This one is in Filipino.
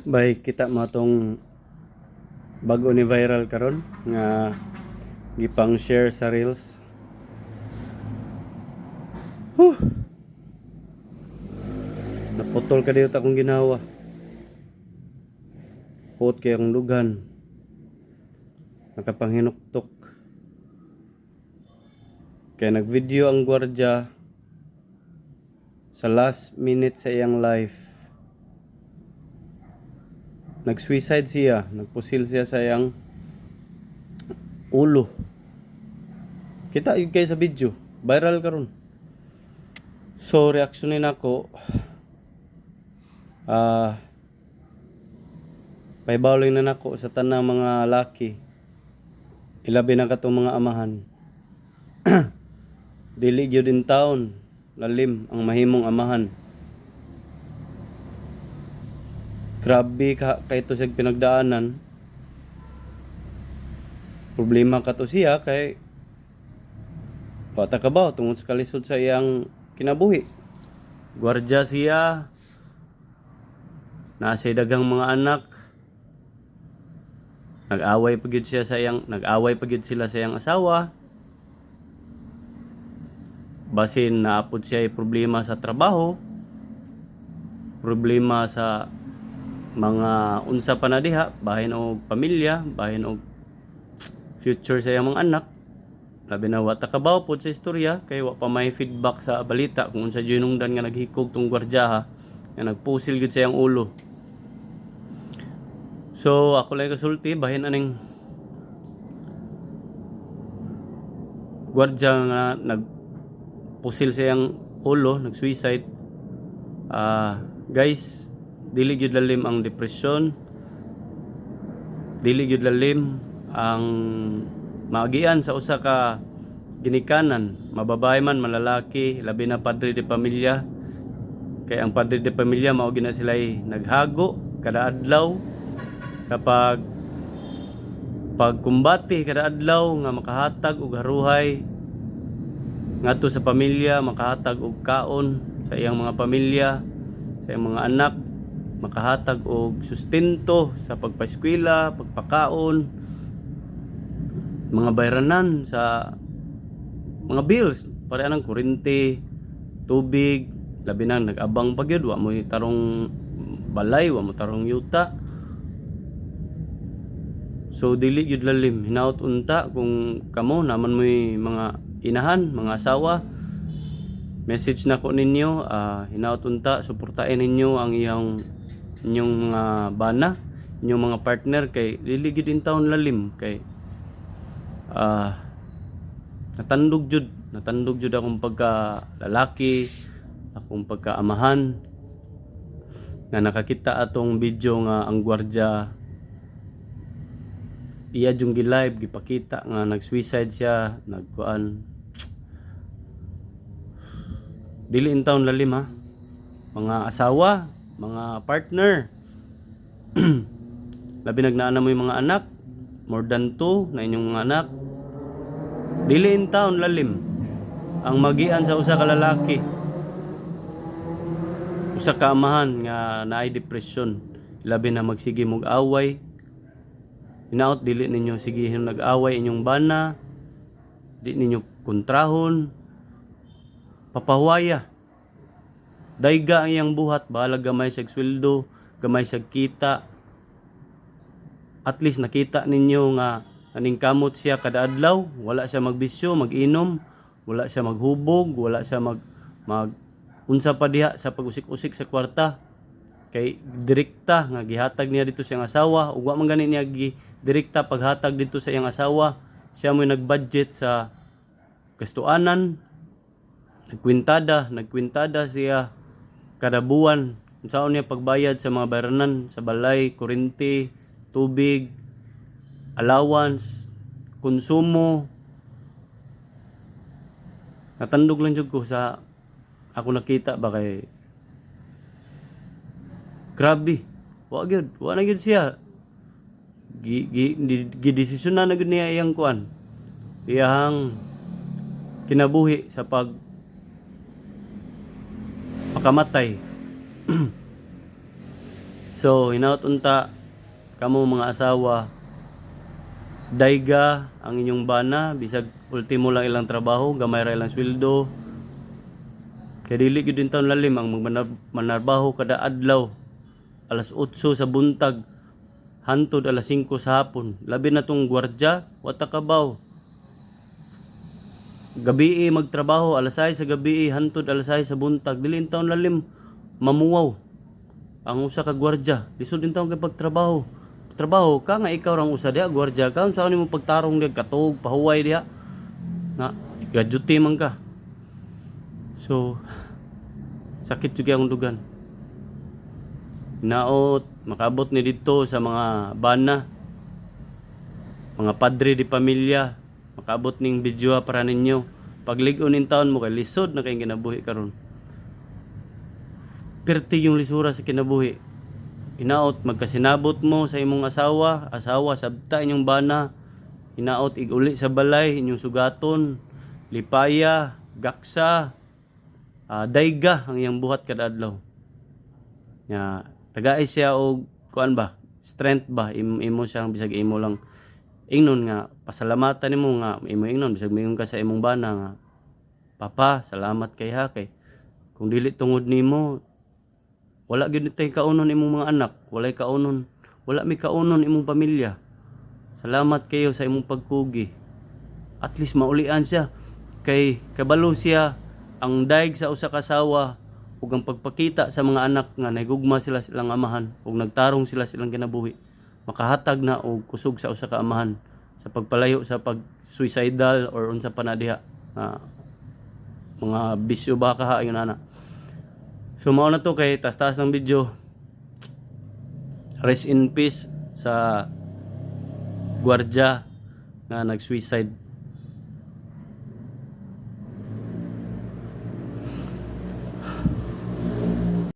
Bay kita mo tong bago ni viral karon nga gipang share sa reels. Huh, naputol ka dito akong ginawa. Hot kay ang dugan. Nakapanghinuktok. Kaya nagvideo ang gwardya sa last minute sa iyang life. Nag-suicide siya, nagpusil siya sa iyang ulo. Kita yun kayo sa video, viral karon. So reaksyonin ako, paibawling na nako sa tanang mga laki, ilabi na katong mga amahan. Dili gyud din taon lalim ang mahimong amahan. Grabe ka ito sa pinagdaanan. Problema ka to siya kay bata ka ba tungod sa kalisod sa iyang kinabuhi. Gwardya siya, nasa dagang mga anak, nag-away pa gyud sila sa iyang asawa. Basin naapod siya ay problema sa trabaho, problema sa mga unsa pa na diha, bahin og pamilya, bahin og future sa iyang mga anak. Labi na wata kabaw pod sa istorya kay wa pa may feedback sa balita kung unsa junungdan nga naghikog tong gwardyaha nga nagpusil gyud sa iyang ulo. So ako lay kasulti bahin aning gwardya nga nagpusil sa iyang ulo, nag-suicide. Guys, dili gyud lalim ang depresyon, dili gyud lalim ang maagian sa usa ka ginikanan, mababay man malalaki, labi na padre de pamilya. Kay ang padre de pamilya mao gina sila'y naghago kada adlaw sa pagkumbati kada adlaw nga makahatag og haruhay ngadto sa pamilya, makahatag og kaon sa iyang mga pamilya, sa iyang mga anak, makahatag og sustento sa pagpaeskwela, pagpakaon, mga bayranan sa mga bills, pare anang kuryente, tubig, labi na nag-abang pa gyud, wa mo tarong balay, wa mo tarong yuta. So dili gyud lalim, hinaut unta kung kamo naman mo mga inahan, mga asawa. Message na ko ninyo, hinaut unta suportahin ninyo ang inyong mga bana, inyong mga partner kay dili gyud in taon lalim kay natandog jud akong pagka lalaki, akong pagkaamahan nga nakakita atong video nga ang gwardya iya jung gi-live gipakita nga nag-suicide siya, nagkuan. Dili in taon lalim ha, mga asawa, mga partner. Labi nagnaana mo yung mga anak, more than 2 na inyong mga anak. Dili in taon lalim ang magian sa usa ka lalaki, usa ka amahan nga naay depression, labi na magsige mog away. Hinaut dili ninyo sigihin nag-away inyong bana, di ninyo kontrahon, papahuwaya. Dayga ang iyang buhat, bahala gamay sa sweldo, gamay sa kita. At least nakita ninyo nga naningkamot siya kada adlaw, wala siya magbisyo, mag-inom, wala siya maghubog, wala siya mag unsa pa diha sa pag-usik-usik sa kwarta. Kay direkta nga gihatag niya dito sa iyang asawa, ug wa man gani niya direkta paghatag dito sa iyang asawa. Siya mo nag-budget sa gastuanan, nagkwintada siya kada buwan kung saan niya pagbayad sa mga bayranan sa balay, kuryente, tubig, allowance, konsumo. Natandog lang jud ko sa ako nakita ba kay grabe. Wa na gyud siya gidesisyon na gyud niya iyang kuan, iyang kinabuhi sa pakamatay. So hinaut unta kamo mga asawa, dayga ang inyong bana bisag ultimo lang ilang trabaho, gamay ra ilang sweldo. Kay dili gyud din taon lalim ang manarbaho kada adlaw alas 8 sa buntag hantod alas 5 sa hapon. Labi na tong gwardya, wata kabaw. Gabi magtrabaho alas 6 sa gabi hantod alas 6 sa buntag. Dili taon lalim mamuwaw ang usa ka gwardya. Lisod din taon kay pagtrabaho. Trabaho ka nga ikaw rang usa diha gwardya ka, unsa nimo pagtarong diha katog pahuway diha. Na gaduty man ka. So sakit jud ang dugan. Naot makabot ni dito sa mga bana, mga padre di pamilya, makabot ning video para ninyo. Paglig-on in taon mo kay lisod na kay kinabuhi karon. Perti yung lisura sa kinabuhi. Hinaot magkasinabot mo sa imong asawa sabta inyong bana. Hinaot iguli sa balay inyong sugaton, lipaya, gaksa, dayga ang iyang buhat kada adlaw. Nya tagay siya og kuan ba? Strength ba imo siyang bisag imo lang ingnon nga pasalamatan nimo nga imo ingnon bisag mingon ka sa imong bana nga papa salamat kay ha kay kung dili tungod nimo wala gyud tay kaunon imong mga anak, walay kaunon, wala mi kaunon imong pamilya. Salamat kayo sa imong pagkugi. At least maulian siya kay kabalo siya ang daig sa usa ka asawa ug ang pagpakita sa mga anak nga nagugma sila silang amahan ug nagtarong sila silang kinabuhi. Makahatag na og kusog sa usa ka amahan sa pagpalayo sa pag suicidal or unsa pa na diha mga bisyo ba ka ayon ana. So mao na to kay taas-taas ng video. Rest in peace sa gwardya nga nag-suicide.